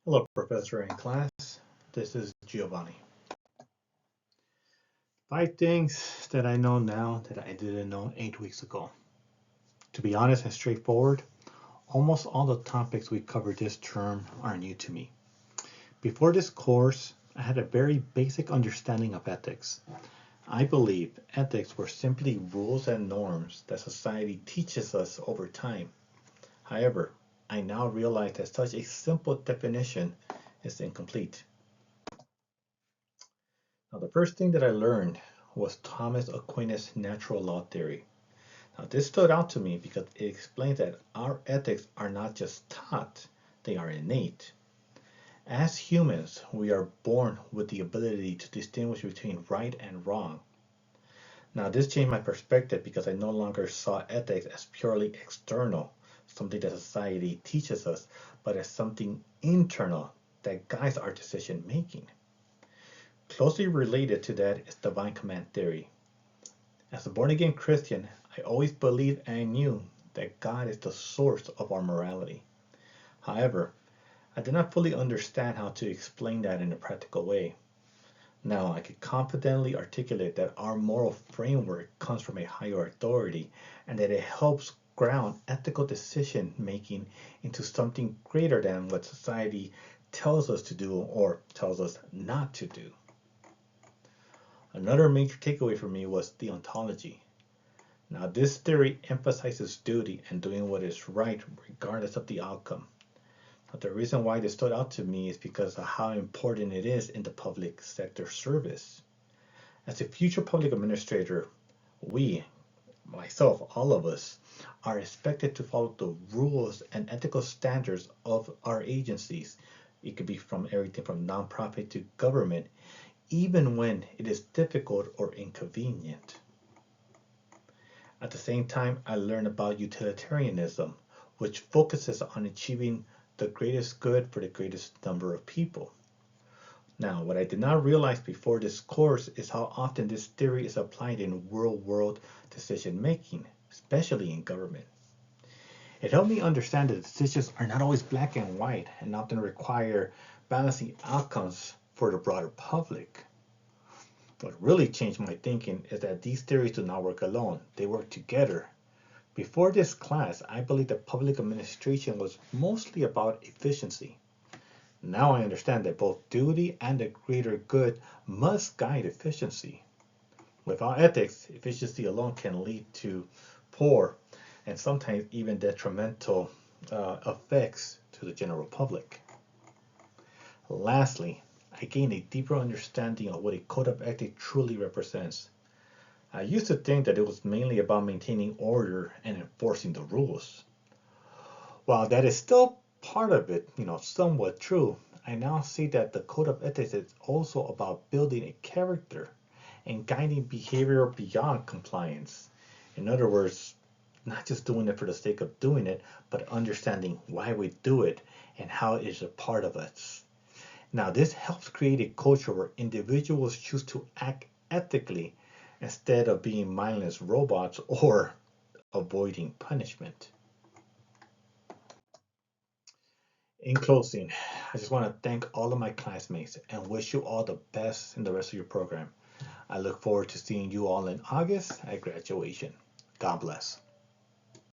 Hello, Professor and class. This is Giovanni. 5 things that I know now that I didn't know 8 weeks ago. To be honest and straightforward, almost all the topics we covered this term are new to me. Before this course, I had a very basic understanding of ethics. I believe ethics were simply rules and norms that society teaches us over time. However, I now realize that such a simple definition is incomplete. Now, the first thing that I learned was Thomas Aquinas' natural law theory. Now, this stood out to me because it explains that our ethics are not just taught, they are innate. As humans, we are born with the ability to distinguish between right and wrong. Now, this changed my perspective because I no longer saw ethics as purely external, something that society teaches us, but as something internal that guides our decision making. Closely related to that is divine command theory. As a born-again Christian, I always believed and knew that God is the source of our morality. However, I did not fully understand how to explain that in a practical way. Now I could confidently articulate that our moral framework comes from a higher authority and that it helps ground ethical decision making into something greater than what society tells us to do or tells us not to do. Another major takeaway for me was deontology. Now, this theory emphasizes duty and doing what is right regardless of the outcome. But the reason why this stood out to me is because of how important it is in the public sector service. As a future public administrator, we, myself, all of us, are expected to follow the rules and ethical standards of our agencies. It could be from everything from nonprofit to government, even when it is difficult or inconvenient. At the same time, I learned about utilitarianism, which focuses on achieving the greatest good for the greatest number of people. Now, what I did not realize before this course is how often this theory is applied in real-world decision making, especially in government. It helped me understand that decisions are not always black and white and often require balancing outcomes for the broader public. What really changed my thinking is that these theories do not work alone, they work together. Before this class, I believed that public administration was mostly about efficiency. Now I understand that both duty and the greater good must guide efficiency. Without ethics, efficiency alone can lead to poor and sometimes even detrimental effects to the general public. Lastly, I gained a deeper understanding of what a code of ethics truly represents. I used to think that it was mainly about maintaining order and enforcing the rules. While that is still part of it, somewhat true, I now see that the code of ethics is also about building a character and guiding behavior beyond compliance. In other words, not just doing it for the sake of doing it, but understanding why we do it and how it is a part of us. Now, this helps create a culture where individuals choose to act ethically instead of being mindless robots or avoiding punishment. In closing, I just want to thank all of my classmates and wish you all the best in the rest of your program. I look forward to seeing you all in August at graduation. God bless.